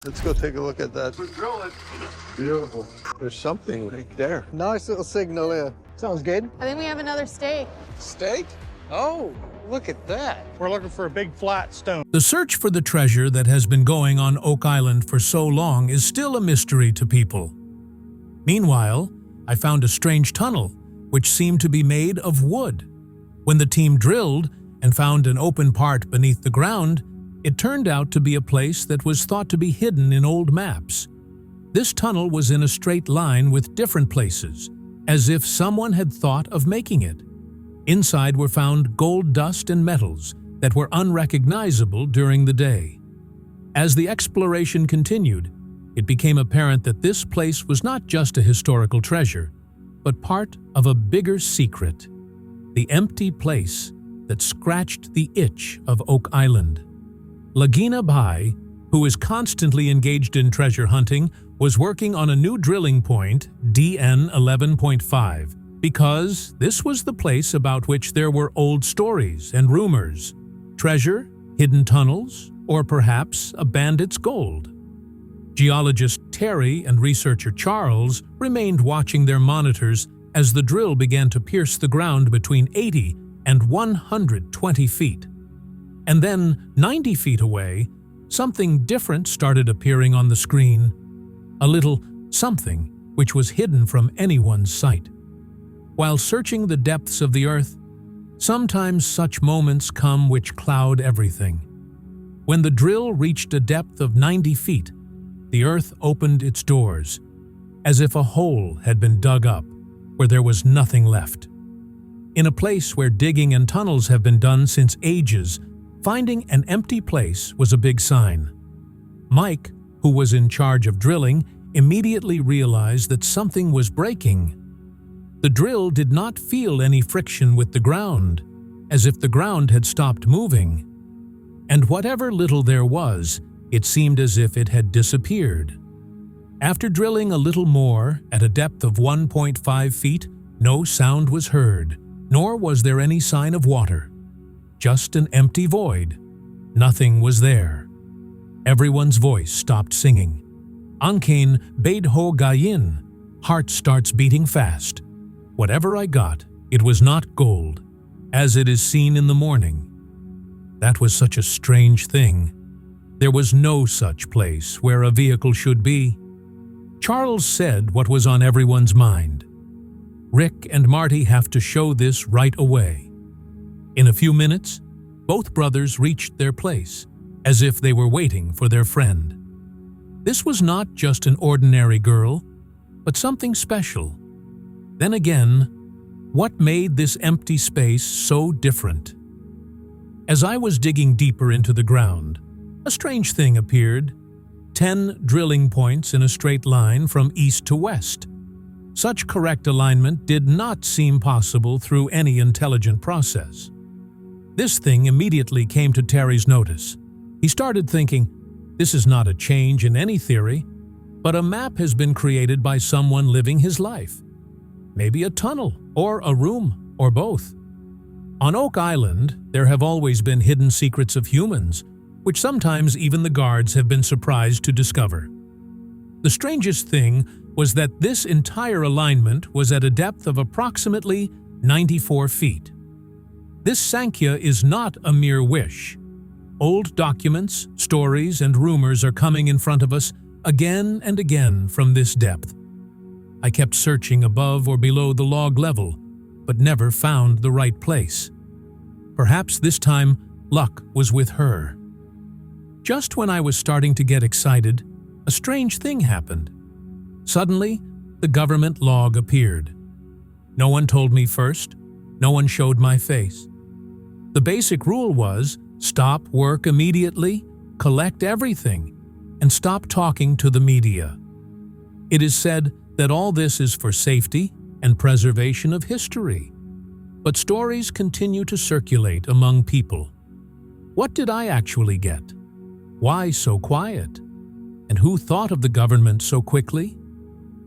Let's go take a look at that. We're drilling. Beautiful. There's something right there. Nice little signal there. Sounds good. I think we have another stake. Steak? Oh, look at that. We're looking for a big flat stone. The search for the treasure that has been going on Oak Island for so long is still a mystery to people. Meanwhile, I found a strange tunnel, which seemed to be made of wood. When the team drilled and found an open part beneath the ground, it turned out to be a place that was thought to be hidden in old maps. This tunnel was in a straight line with different places, as if someone had thought of making it. Inside were found gold dust and metals that were unrecognizable during the day. As the exploration continued, it became apparent that this place was not just a historical treasure, but part of a bigger secret, the empty place that scratched the itch of Oak Island. Lagina Bhai, who is constantly engaged in treasure hunting, was working on a new drilling point, DN 11.5, because this was the place about which there were old stories and rumors. Treasure, hidden tunnels, or perhaps a bandit's gold. Geologist Terry and researcher Charles remained watching their monitors as the drill began to pierce the ground between 80 and 120 feet. And then, 90 feet away, something different started appearing on the screen. A little something which was hidden from anyone's sight. While searching the depths of the earth, sometimes such moments come which cloud everything. When the drill reached a depth of 90 feet, the earth opened its doors, as if a hole had been dug up where there was nothing left. In a place where digging and tunnels have been done since ages, finding an empty place was a big sign. Mike, who was in charge of drilling, immediately realized that something was breaking. The drill did not feel any friction with the ground, as if the ground had stopped moving. And whatever little there was, it seemed as if it had disappeared. After drilling a little more, at a depth of 1.5 feet, no sound was heard, nor was there any sign of water. Just an empty void. Nothing was there. Everyone's voice stopped singing. Ankain bade ho gayin. Heart starts beating fast. Whatever I got, it was not gold, as it is seen in the morning. That was such a strange thing. There was no such place where a vehicle should be. Charles said what was on everyone's mind. Rick and Marty have to show this right away. In a few minutes, both brothers reached their place, as if they were waiting for their friend. This was not just an ordinary girl, but something special. Then again, what made this empty space so different? As I was digging deeper into the ground, a strange thing appeared. 10 drilling points in a straight line from east to west. Such correct alignment did not seem possible through any intelligent process. This thing immediately came to Terry's notice. He started thinking, this is not a change in any theory, but a map has been created by someone living his life. Maybe a tunnel, or a room, or both. On Oak Island, there have always been hidden secrets of humans, which sometimes even the guards have been surprised to discover. The strangest thing was that this entire alignment was at a depth of approximately 94 feet. This Sankhya is not a mere wish. Old documents, stories, and rumors are coming in front of us again and again from this depth. I kept searching above or below the log level, but never found the right place. Perhaps this time, luck was with her. Just when I was starting to get excited, a strange thing happened. Suddenly, the government log appeared. No one told me first, no one showed my face. The basic rule was, stop work immediately, collect everything, and stop talking to the media. It is said that all this is for safety and preservation of history. But stories continue to circulate among people. What did I actually get? Why so quiet? And who thought of the government so quickly?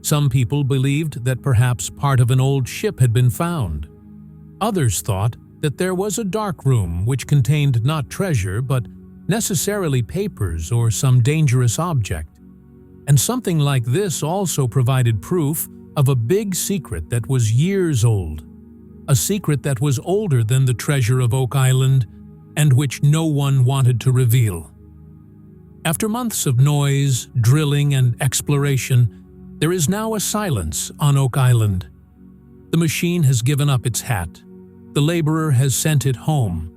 Some people believed that perhaps part of an old ship had been found. Others thought that there was a dark room which contained not treasure but necessarily papers or some dangerous object. And something like this also provided proof of a big secret that was years old, a secret that was older than the treasure of Oak Island and which no one wanted to reveal. After months of noise, drilling, and exploration, there is now a silence on Oak Island. The machine has given up its hat. The laborer has sent it home.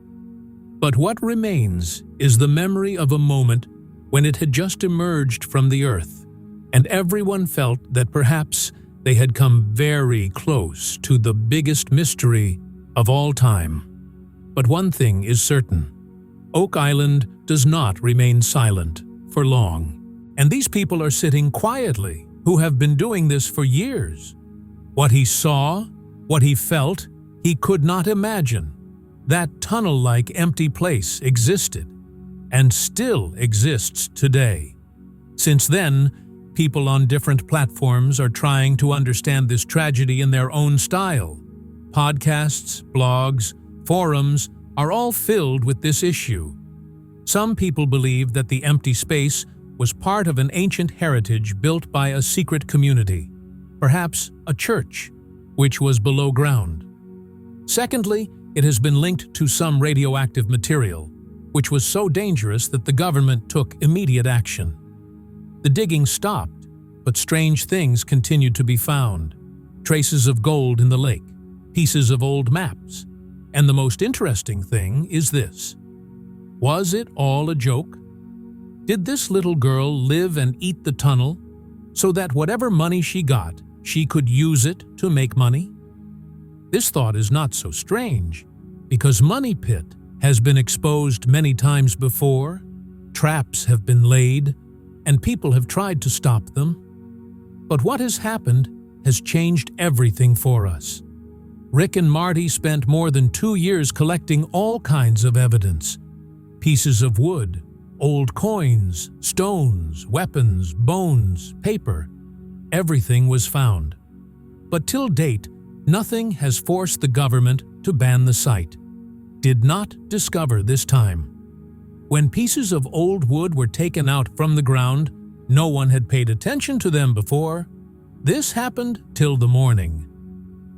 But what remains is the memory of a moment when it had just emerged from the earth, and everyone felt that perhaps they had come very close to the biggest mystery of all time. But one thing is certain: Oak Island does not remain silent for long. And these people are sitting quietly, who have been doing this for years. What he saw, what he felt, he could not imagine. That tunnel-like empty place existed, and still exists today. Since then, people on different platforms are trying to understand this tragedy in their own style. Podcasts, blogs, forums are all filled with this issue. Some people believe that the empty space was part of an ancient heritage built by a secret community, perhaps a church, which was below ground. Secondly, it has been linked to some radioactive material, which was so dangerous that the government took immediate action. The digging stopped, but strange things continued to be found. Traces of gold in the lake, pieces of old maps. And the most interesting thing is this: was it all a joke? Did this little girl live and eat the tunnel so that whatever money she got, she could use it to make money? This thought is not so strange, because Money Pit has been exposed many times before, traps have been laid, and people have tried to stop them. But what has happened has changed everything for us. Rick and Marty spent more than 2 years collecting all kinds of evidence: pieces of wood, old coins, stones, weapons, bones, paper. Everything was found. But till date, nothing has forced the government to ban the site. Did not discover this time. When pieces of old wood were taken out from the ground, no one had paid attention to them before. This happened till the morning.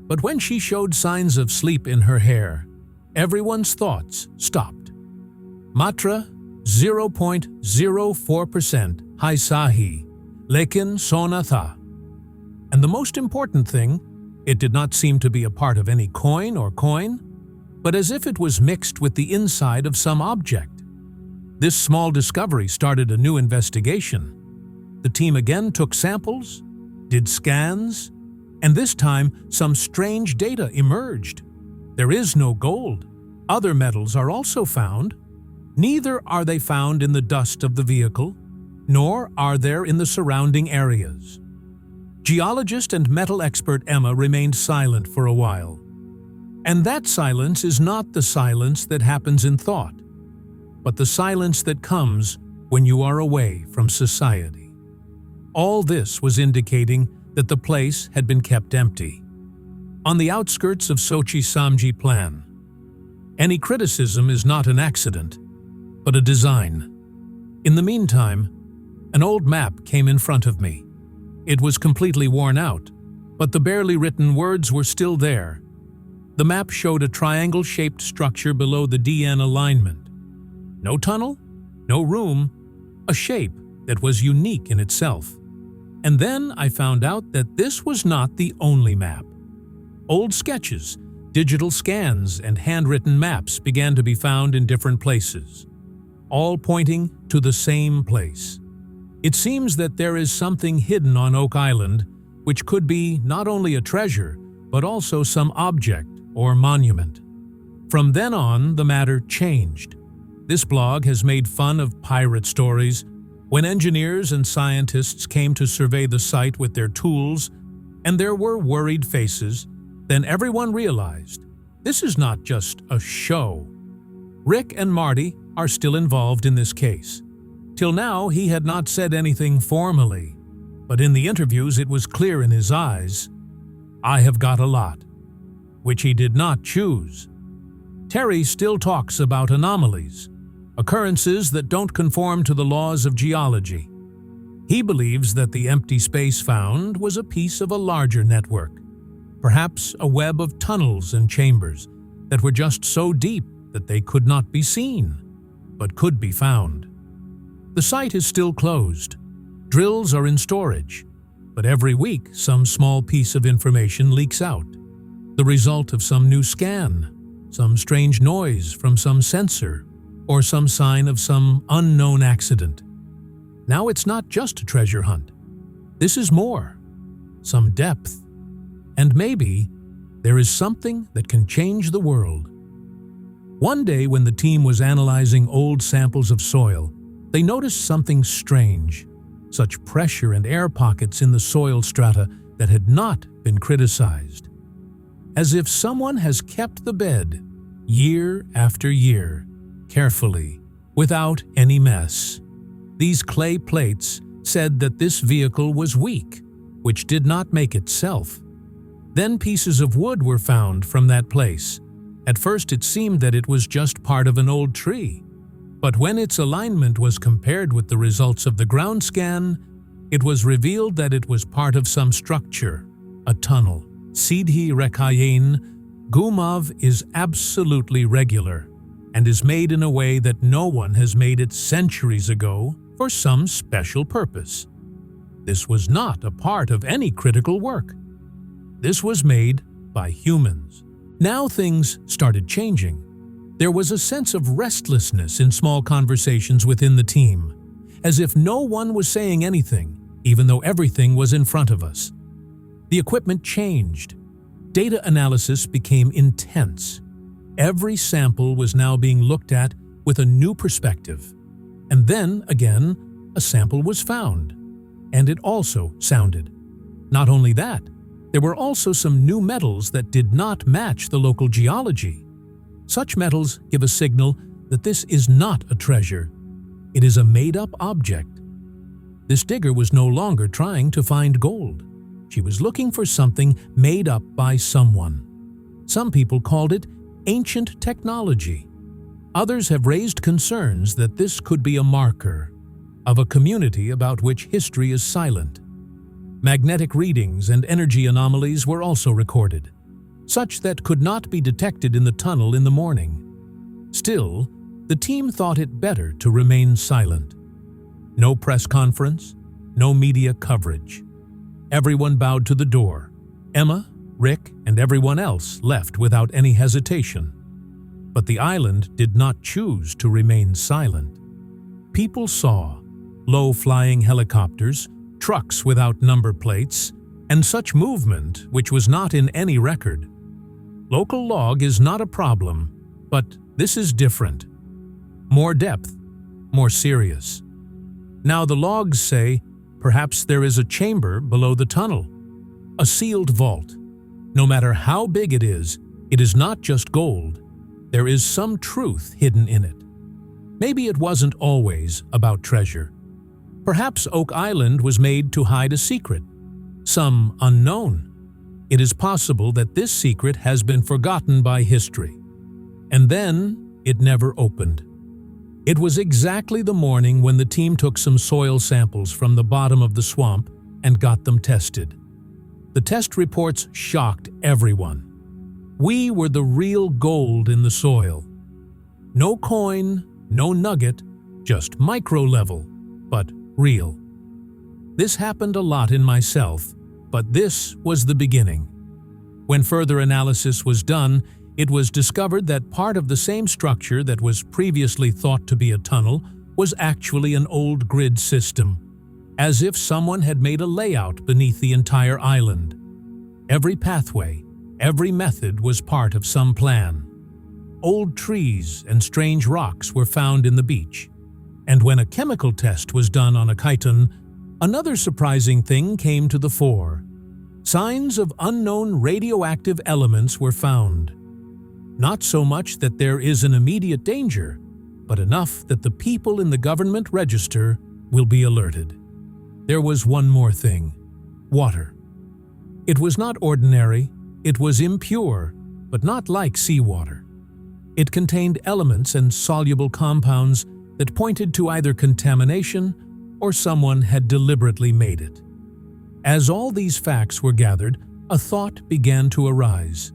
But when she showed signs of sleep in her hair, everyone's thoughts stopped. Matra 0.04% hai sahi, lekin sona tha. And the most important thing, it did not seem to be a part of any coin, but as if it was mixed with the inside of some object. This small discovery started a new investigation. The team again took samples, did scans, and this time some strange data emerged. There is no gold. Other metals are also found. Neither are they found in the dust of the vehicle, nor are there in the surrounding areas. Geologist and metal expert Emma remained silent for a while. And that silence is not the silence that happens in thought, but the silence that comes when you are away from society. All this was indicating that the place had been kept empty, on the outskirts of Sochi Samji Plan. Any criticism is not an accident, but a design. In the meantime, an old map came in front of me. It was completely worn out, but the barely written words were still there. The map showed a triangle-shaped structure below the DN alignment. No tunnel, no room, a shape that was unique in itself. And then I found out that this was not the only map. Old sketches, digital scans, and handwritten maps began to be found in different places, all pointing to the same place. It seems that there is something hidden on Oak Island, which could be not only a treasure, but also some object or monument. From then on, the matter changed. This blog has made fun of pirate stories. When engineers and scientists came to survey the site with their tools, and there were worried faces, then everyone realized this is not just a show. Rick and Marty are still involved in this case. Till now, he had not said anything formally, but in the interviews it was clear in his eyes, "I have got a lot," which he did not choose. Terry still talks about anomalies, occurrences that don't conform to the laws of geology. He believes that the empty space found was a piece of a larger network, perhaps a web of tunnels and chambers that were just so deep that they could not be seen, but could be found. The site is still closed. Drills are in storage, but every week some small piece of information leaks out. The result of some new scan, some strange noise from some sensor, or some sign of some unknown accident. Now it's not just a treasure hunt. This is more, some depth, and maybe there is something that can change the world. One day when the team was analyzing old samples of soil, they noticed something strange, such pressure and air pockets in the soil strata that had not been criticized. As if someone has kept the bed, year after year, carefully, without any mess. These clay plates said that this vehicle was weak, which did not make itself. Then pieces of wood were found from that place. At first it seemed that it was just part of an old tree, but when its alignment was compared with the results of the ground scan, it was revealed that it was part of some structure, a tunnel. Sidhi Rekayin Gumav is absolutely regular and is made in a way that no one has made it centuries ago for some special purpose. This was not a part of any critical work. This was made by humans. Now things started changing. There was a sense of restlessness in small conversations within the team, as if no one was saying anything, even though everything was in front of us. The equipment changed. Data analysis became intense. Every sample was now being looked at with a new perspective. And then, again, a sample was found. And it also sounded. Not only that, there were also some new metals that did not match the local geology. Such metals give a signal that this is not a treasure. It is a made-up object. This digger was no longer trying to find gold. She was looking for something made up by someone. Some people called it ancient technology. Others have raised concerns that this could be a marker of a community about which history is silent. Magnetic readings and energy anomalies were also recorded, such that could not be detected in the tunnel in the morning. Still, the team thought it better to remain silent. No press conference, no media coverage. Everyone bowed to the door. Emma, Rick, and everyone else left without any hesitation. But the island did not choose to remain silent. People saw low-flying helicopters, trucks without number plates, and such movement which was not in any record. Local log is not a problem, but this is different. More depth, more serious. Now the logs say, perhaps there is a chamber below the tunnel, a sealed vault. No matter how big it is not just gold. There is some truth hidden in it. Maybe it wasn't always about treasure. Perhaps Oak Island was made to hide a secret, some unknown. It is possible that this secret has been forgotten by history. And then it never opened. It was exactly the morning when the team took some soil samples from the bottom of the swamp and got them tested. The test reports shocked everyone. We were the real gold in the soil. No coin, no nugget, just micro-level, but real. This happened a lot in myself, but this was the beginning. When further analysis was done, it was discovered that part of the same structure that was previously thought to be a tunnel was actually an old grid system, as if someone had made a layout beneath the entire island. Every pathway, every method was part of some plan. Old trees and strange rocks were found in the beach. And when a chemical test was done on a chiton, another surprising thing came to the fore. Signs of unknown radioactive elements were found. Not so much that there is an immediate danger, but enough that the people in the government register will be alerted. There was one more thing: water. It was not ordinary, it was impure, but not like seawater. It contained elements and soluble compounds that pointed to either contamination or someone had deliberately made it. As all these facts were gathered, a thought began to arise.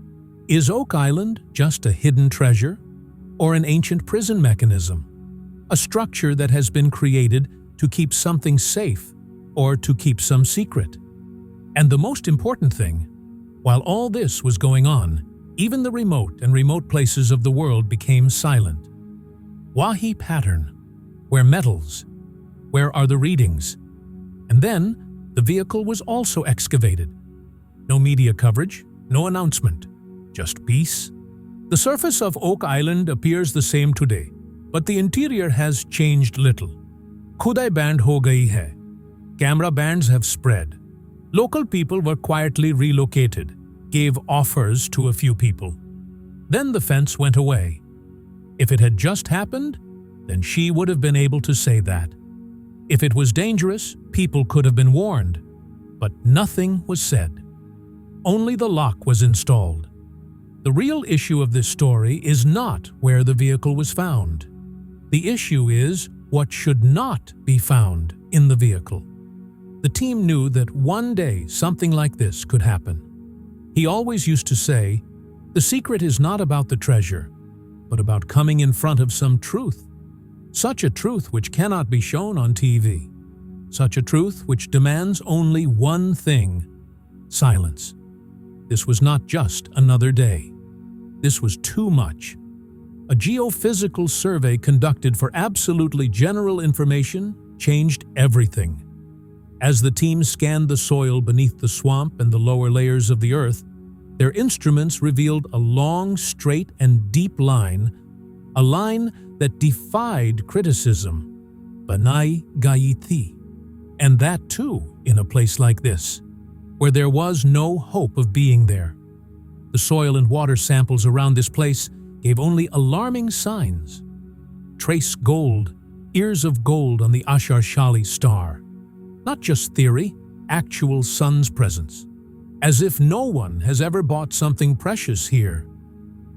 Is Oak Island just a hidden treasure or an ancient prison mechanism? A structure that has been created to keep something safe or to keep some secret? And the most important thing, while all this was going on, even the remote places of the world became silent. Wahi pattern. Where metals? Where are the readings? And then, the vehicle was also excavated. No media coverage, no announcement, just peace. The surface of Oak Island appears the same today, but the interior has changed little. Khudai band ho gayi hai. Camera bands have spread. Local people were quietly relocated, gave offers to a few people. Then the fence went away. If it had just happened, then she would have been able to say that. If it was dangerous, people could have been warned. But nothing was said. Only the lock was installed. The real issue of this story is not where the vehicle was found. The issue is what should not be found in the vehicle. The team knew that one day something like this could happen. He always used to say, the secret is not about the treasure, but about coming in front of some truth. Such a truth which cannot be shown on TV. Such a truth which demands only one thing: silence. This was not just another day. This was too much. A geophysical survey conducted for absolutely general information changed everything. As the team scanned the soil beneath the swamp and the lower layers of the earth, their instruments revealed a long, straight, and deep line, a line that defied criticism. Banai Gayiti. And that too in a place like this, where there was no hope of being there. The soil and water samples around this place gave only alarming signs. Trace gold, ears of gold on the Ashar-Shali star. Not just theory, actual sun's presence. As if no one has ever bought something precious here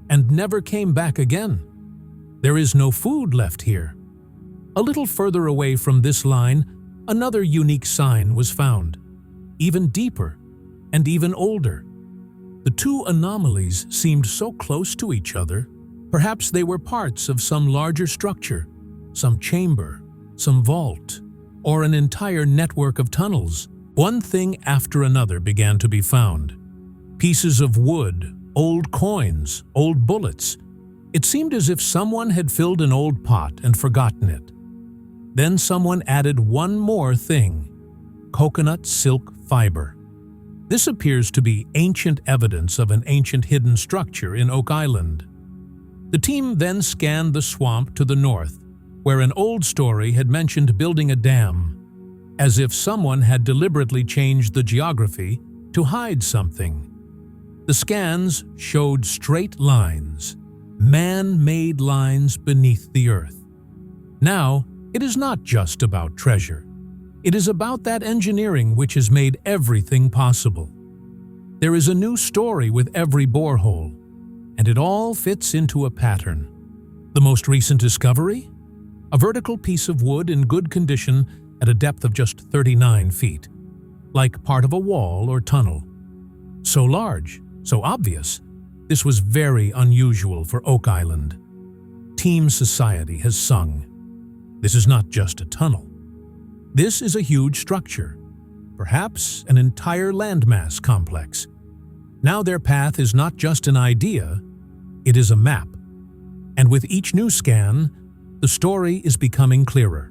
and never came back again. There is no food left here. A little further away from this line, another unique sign was found, even deeper and even older. The two anomalies seemed so close to each other, perhaps they were parts of some larger structure, some chamber, some vault, or an entire network of tunnels. One thing after another began to be found. Pieces of wood, old coins, old bullets. It seemed as if someone had filled an old pot and forgotten it. Then someone added one more thing: coconut silk fiber. This appears to be ancient evidence of an ancient hidden structure in Oak Island. The team then scanned the swamp to the north, where an old story had mentioned building a dam, as if someone had deliberately changed the geography to hide something. The scans showed straight lines, man-made lines beneath the earth. Now, it is not just about treasure. It is about that engineering which has made everything possible. There is a new story with every borehole, and it all fits into a pattern. The most recent discovery? A vertical piece of wood in good condition at a depth of just 39 feet, like part of a wall or tunnel. So large, so obvious, this was very unusual for Oak Island. Team society has sung. This is not just a tunnel. This is a huge structure, perhaps an entire landmass complex. Now their path is not just an idea, it is a map. And with each new scan, the story is becoming clearer.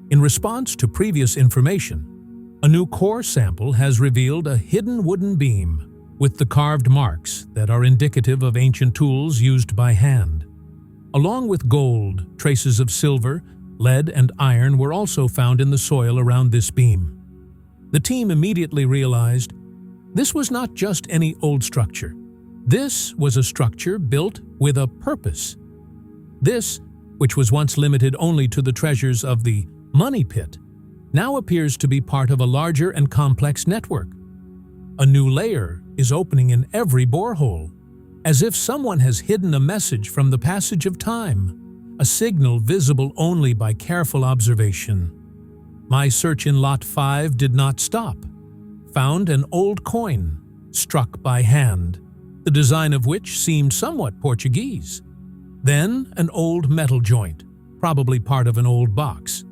In response to previous information, a new core sample has revealed a hidden wooden beam with the carved marks that are indicative of ancient tools used by hand. Along with gold, traces of silver, lead, and iron were also found in the soil around this beam. The team immediately realized this was not just any old structure. This was a structure built with a purpose. This, which was once limited only to the treasures of the money pit, now appears to be part of a larger and complex network. A new layer is opening in every borehole. as if someone has hidden a message from the passage of time, a signal visible only by careful observation. My search in Lot 5 did not stop. Found an old coin, struck by hand, the design of which seemed somewhat Portuguese. Then an old metal joint, probably part of an old box.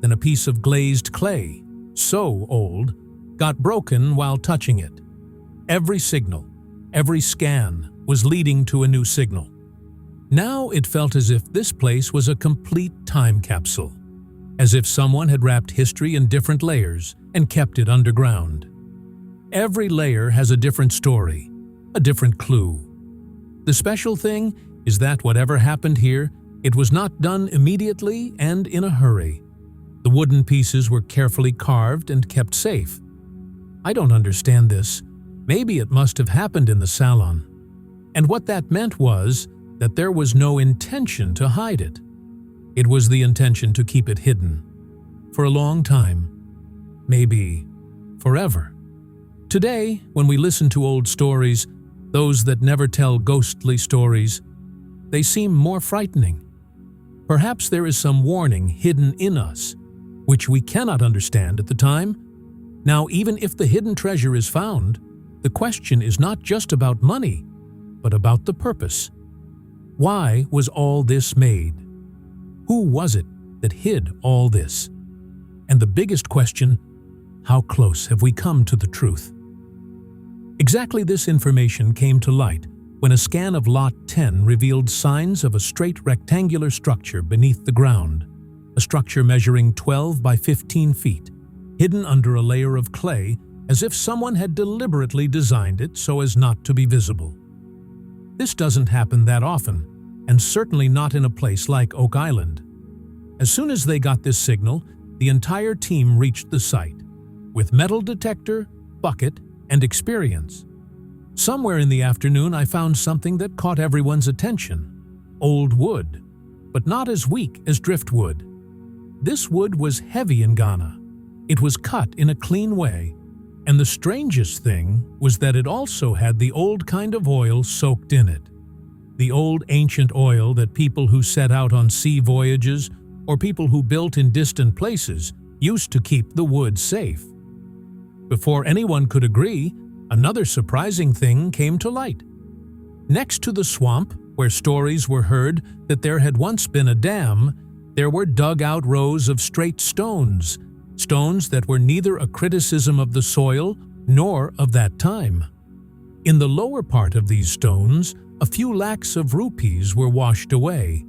Then a piece of glazed clay, so old, got broken while touching it. Every signal, every scan, was leading to a new signal. Now it felt as if this place was a complete time capsule, as if someone had wrapped history in different layers and kept it underground. Every layer has a different story, a different clue. The special thing is that whatever happened here, it was not done immediately and in a hurry. The wooden pieces were carefully carved and kept safe. I don't understand this. Maybe it must have happened in the salon. And what that meant was that there was no intention to hide it. It was the intention to keep it hidden. For a long time. Maybe forever. Today, when we listen to old stories, those that never tell ghostly stories, they seem more frightening. Perhaps there is some warning hidden in us, which we cannot understand at the time. Now, even if the hidden treasure is found, the question is not just about money, but about the purpose. Why was all this made? Who was it that hid all this? And the biggest question, how close have we come to the truth? Exactly this information came to light when a scan of Lot 10 revealed signs of a straight rectangular structure beneath the ground, a structure measuring 12 by 15 feet, hidden under a layer of clay as if someone had deliberately designed it so as not to be visible. This doesn't happen that often, and certainly not in a place like Oak Island. As soon as they got this signal, the entire team reached the site, with metal detector, bucket, and experience. Somewhere in the afternoon, I found something that caught everyone's attention. Old wood, but not as weak as driftwood. This wood was heavy in Ghana. It was cut in a clean way, and the strangest thing was that it also had the old kind of oil soaked in it. The old ancient oil that people who set out on sea voyages or people who built in distant places used to keep the wood safe. Before anyone could agree, another surprising thing came to light. Next to the swamp, where stories were heard that there had once been a dam, there were dug-out rows of straight stones, stones that were neither a criticism of the soil nor of that time. In the lower part of these stones, a few lakhs of rupees were washed away,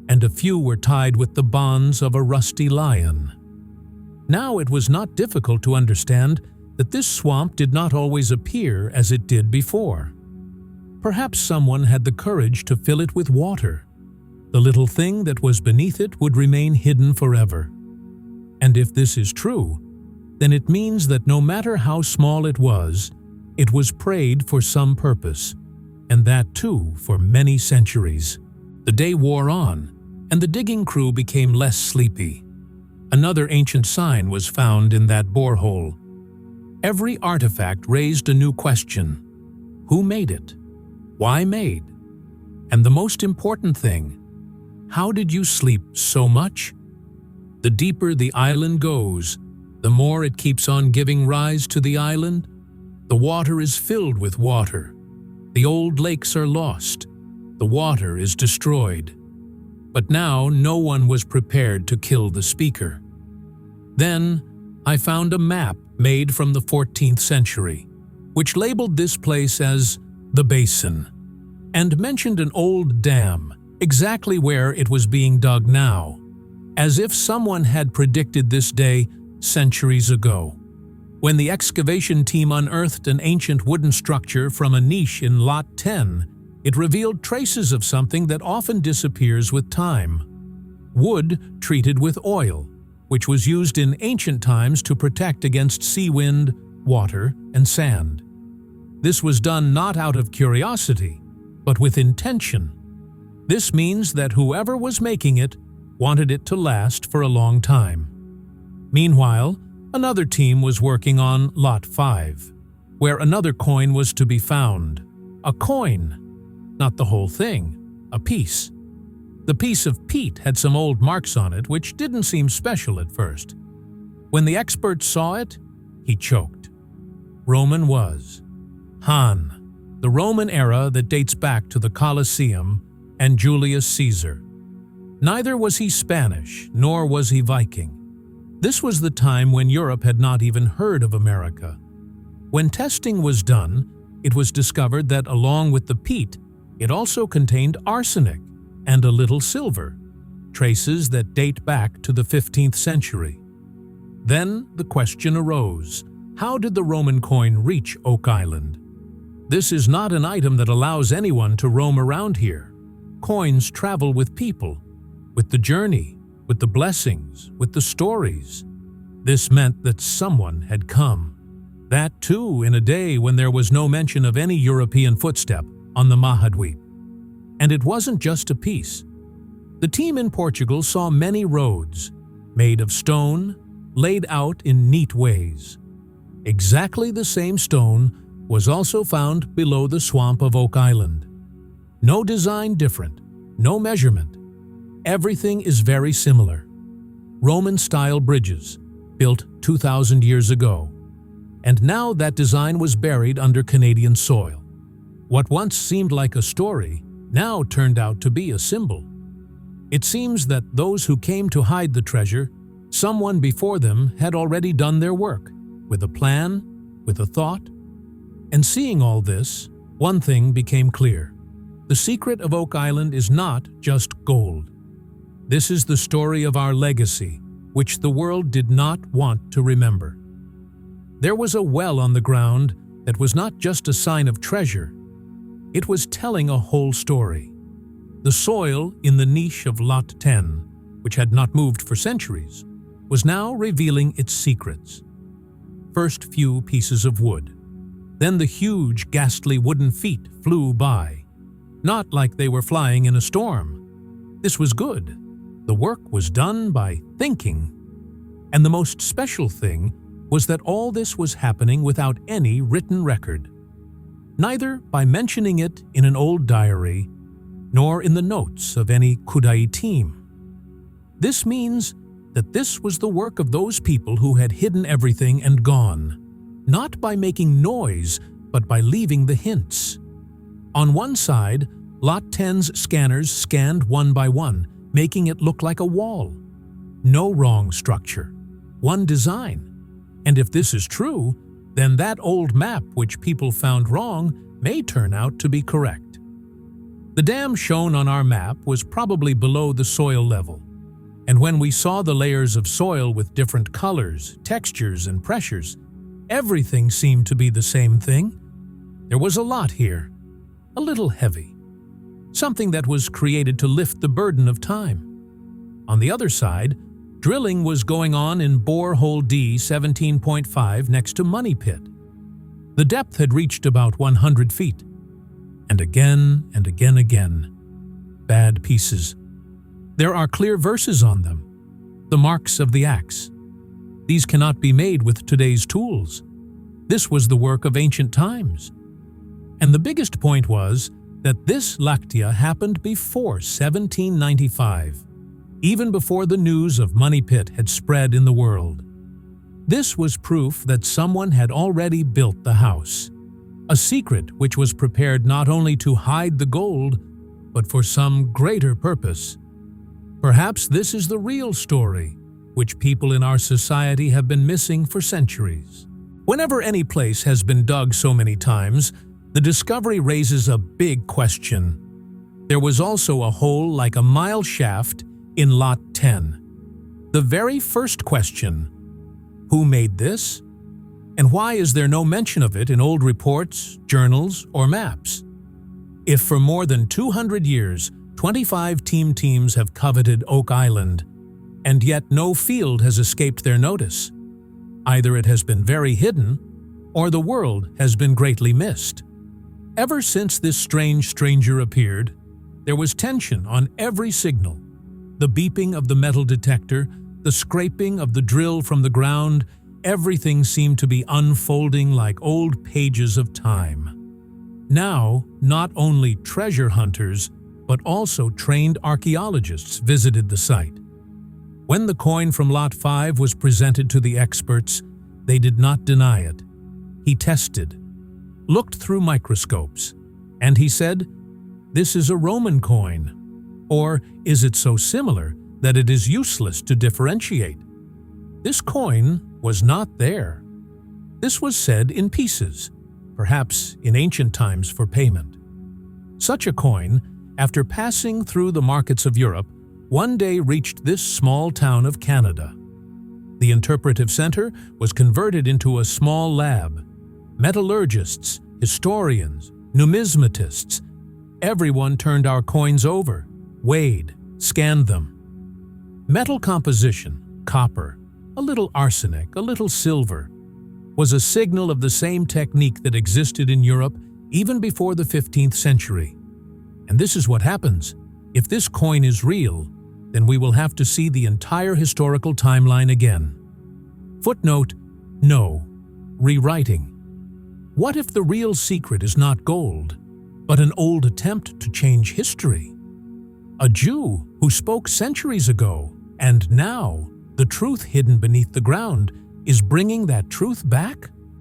and a few were tied with the bonds of a rusty lion. Now it was not difficult to understand that this swamp did not always appear as it did before. Perhaps someone had the courage to fill it with water. The little thing that was beneath it would remain hidden forever. And if this is true, then it means that no matter how small it was prayed for some purpose, and that too for many centuries. The day wore on, and the digging crew became less sleepy. Another ancient sign was found in that borehole. Every artifact raised a new question. Who made it? Why made? And the most important thing, how did you sleep so much? The deeper the island goes, the more it keeps on giving rise to the island. The water is filled with water. The old lakes are lost. The water is destroyed. But now no one was prepared to kill the speaker. Then I found a map made from the 14th century, which labeled this place as the Basin, and mentioned an old dam, exactly where it was being dug now, as if someone had predicted this day centuries ago. When the excavation team unearthed an ancient wooden structure from a niche in Lot 10, it revealed traces of something that often disappears with time. Wood treated with oil, which was used in ancient times to protect against sea wind, water, and sand. This was done not out of curiosity, but with intention. This means that whoever was making it wanted it to last for a long time. Meanwhile, another team was working on Lot 5, where another coin was to be found. A coin. not the whole thing, a piece. The piece of peat had some old marks on it which didn't seem special at first. When the expert saw it, he choked. Roman was. Han, the Roman era that dates back to the Colosseum and Julius Caesar. Neither was he Spanish, nor was he Viking. This was the time when Europe had not even heard of America. When testing was done, it was discovered that along with the peat, it also contained arsenic and a little silver, traces that date back to the 15th century. Then the question arose, how did the Roman coin reach Oak Island? This is not an item that allows anyone to roam around here. Coins travel with people, with the journey, with the blessings, with the stories. This meant that someone had come. That too in a day when there was no mention of any European footstep on the Mahadweep. And it wasn't just a piece. The team in Portugal saw many roads, made of stone, laid out in neat ways. Exactly the same stone was also found below the swamp of Oak Island. No design different, no measurement. Everything is very similar. Roman-style bridges, built 2,000 years ago. And now that design was buried under Canadian soil. What once seemed like a story now turned out to be a symbol. It seems that those who came to hide the treasure, someone before them had already done their work, with a plan, with a thought. And seeing all this, one thing became clear. The secret of Oak Island is not just gold. This is the story of our legacy, which the world did not want to remember. There was a well on the ground that was not just a sign of treasure. It was telling a whole story. The soil in the niche of Lot 10, which had not moved for centuries, was now revealing its secrets. First few pieces of wood. Then the huge, ghastly wooden feet flew by. Not like they were flying in a storm. This was good. The work was done by thinking. And the most special thing was that all this was happening without any written record. Neither by mentioning it in an old diary, nor in the notes of any Kudai team. This means that this was the work of those people who had hidden everything and gone, not by making noise, but by leaving the hints. On one side, Lot 10's scanners scanned one by one, making it look like a wall. No wrong structure, one design. And if this is true, then that old map which people found wrong may turn out to be correct. The dam shown on our map was probably below the soil level, and when we saw the layers of soil with different colors, textures, and pressures, everything seemed to be the same thing. There was a lot here, a little heavy, something that was created to lift the burden of time. On the other side, drilling was going on in borehole D 17.5 next to Money Pit. The depth had reached about 100 feet. And again and again. Bad pieces. There are clear verses on them. The marks of the axe. These cannot be made with today's tools. This was the work of ancient times. And the biggest point was that this Laktia happened before 1795. Even before the news of Money Pit had spread in the world. This was proof that someone had already built the house, a secret which was prepared not only to hide the gold, but for some greater purpose. Perhaps this is the real story, which people in our society have been missing for centuries. Whenever any place has been dug so many times, the discovery raises a big question. There was also a hole like a mile shaft in Lot 10. The very first question, who made this? And why is there no mention of it in old reports, journals, or maps? If for more than 200 years, 25 teams have coveted Oak Island, and yet no field has escaped their notice, either it has been very hidden, or the world has been greatly missed. Ever since this strange stranger appeared, there was tension on every signal. The beeping of the metal detector, the scraping of the drill from the ground, everything seemed to be unfolding like old pages of time. Now, not only treasure hunters, but also trained archaeologists visited the site. When the coin from Lot 5 was presented to the experts, they did not deny it. He tested, looked through microscopes, and he said, "This is a Roman coin. Or is it so similar that it is useless to differentiate?" This coin was not there. This was said in pieces, perhaps in ancient times for payment. Such a coin, after passing through the markets of Europe, one day reached this small town of Canada. The interpretive center was converted into a small lab. Metallurgists, historians, numismatists, everyone turned our coins over, weighed, scanned them. Metal composition, copper, a little arsenic, a little silver, was a signal of the same technique that existed in Europe even before the 15th century. And this is what happens. If this coin is real, then we will have to see the entire historical timeline again. Footnote: no. Rewriting. What if the real secret is not gold, but an old attempt to change history? A Jew who spoke centuries ago, and now the truth hidden beneath the ground is bringing that truth back?